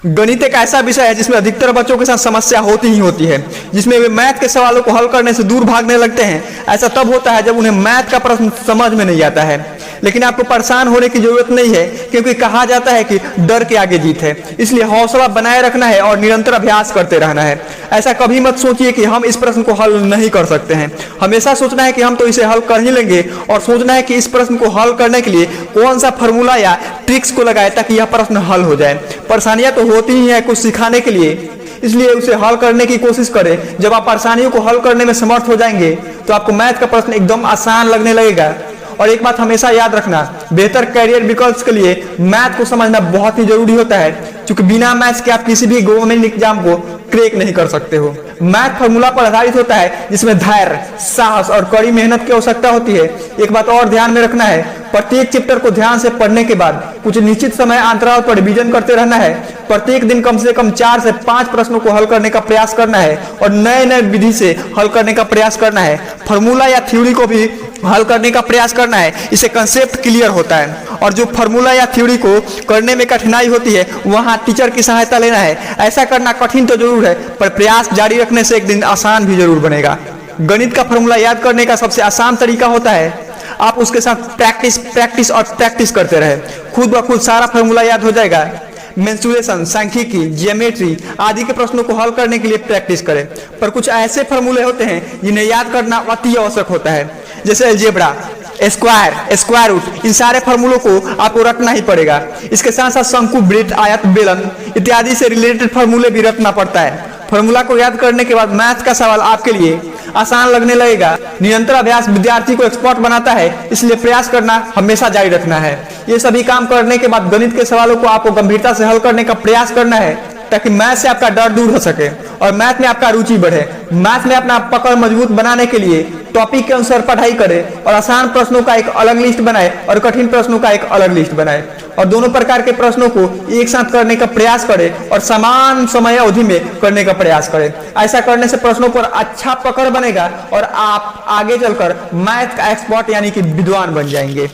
गणित एक ऐसा विषय है जिसमें अधिकतर बच्चों के साथ समस्या होती ही होती है, जिसमें वे मैथ के सवालों को हल करने से दूर भागने लगते हैं। ऐसा तब होता है जब उन्हें मैथ का प्रश्न समझ में नहीं आता है। लेकिन आपको परेशान होने की जरूरत नहीं है, क्योंकि कहा जाता है कि डर के आगे जीत है। इसलिए हौसला बनाए रखना है और निरंतर अभ्यास करते रहना है। ऐसा कभी मत सोचिए कि हम इस प्रश्न को हल नहीं कर सकते हैं। हमेशा सोचना है कि हम तो इसे हल कर ही लेंगे, और सोचना है कि इस प्रश्न को हल करने के लिए कौन सा फॉर्मूला या ट्रिक्स को लगाए ताकि यह प्रश्न हल हो जाए। परेशानियां तो होती ही है कुछ सिखाने के लिए, इसलिए उसे हल करने की कोशिश करें। जब आप परेशानियों को हल करने में समर्थ हो जाएंगे तो आपको मैथ का प्रश्न एकदम आसान लगने लगेगा। और एक बात हमेशा याद रखना, बेहतर कैरियर विकल्प के लिए मैथ को समझना बहुत ही जरूरी होता है, क्योंकि बिना मैथ्स के आप किसी भी गवर्नमेंट एग्जाम को क्रैक नहीं कर सकते हो। मैथ फॉर्मूला पर आधारित होता है, जिसमें धैर्य, साहस और कड़ी मेहनत की आवश्यकता होती है। एक बात और ध्यान में रखना है, प्रत्येक चैप्टर को ध्यान से पढ़ने के बाद कुछ निश्चित समय अंतराल पर रिवीजन करते रहना है। प्रत्येक दिन कम से कम 4 से 5 प्रश्नों को हल करने का प्रयास करना है और नए नए विधि से हल करने का प्रयास करना है। फॉर्मूला या थ्योरी को भी हल करने का प्रयास करना है, इससे कंसेप्ट क्लियर होता है। और जो फॉर्मूला या थ्योरी को करने में कठिनाई होती है, वहां टीचर की सहायता लेना है। ऐसा करना कठिन तो जरूर है, पर प्रयास जारी रखने से एक दिन आसान भी जरूर बनेगा। गणित का फॉर्मूला याद करने का सबसे आसान तरीका होता है, आप उसके साथ प्रैक्टिस और प्रैक्टिस करते रहे। खुद ब खुद सारा फॉर्मूला याद हो जाएगा। मेंसुरेशन, सांख्यिकी, ज्योमेट्री आदि के प्रश्नों को हल करने के लिए प्रैक्टिस करें। पर कुछ ऐसे फॉर्मूले होते हैं जिन्हें याद करना अति आवश्यक होता है, जैसे अलजेब्रा, स्क्वायर, स्क्वायर रूट। इन सारे फॉर्मूलों को आपको रटना ही पड़ेगा। इसके साथ साथ शंकु, वृत्त, आयत, बेलन इत्यादि से रिलेटेड फॉर्मूले भी रटना पड़ता है। फॉर्मूला को याद करने के बाद मैथ का सवाल आपके लिए आसान लगने लगेगा। निरंतर अभ्यास विद्यार्थी को एक्सपर्ट बनाता है, इसलिए प्रयास करना हमेशा जारी रखना है। ये सभी काम करने के बाद गणित के सवालों को आपको गंभीरता से हल करने का प्रयास करना है, ताकि मैथ से आपका डर दूर हो सके और मैथ में आपका रुचि बढ़े। मैथ में अपना पकड़ मजबूत बनाने के लिए टॉपिक के अनुसार पढ़ाई करें और आसान प्रश्नों का एक अलग लिस्ट बनाए और कठिन प्रश्नों का एक अलग लिस्ट बनाए, और दोनों प्रकार के प्रश्नों को एक साथ करने का प्रयास करें और समान समय अवधि में करने का प्रयास करें। ऐसा करने से प्रश्नों पर अच्छा पकड़ बनेगा और आप आगे चलकर मैथ का एक्सपर्ट यानी कि विद्वान बन जाएंगे।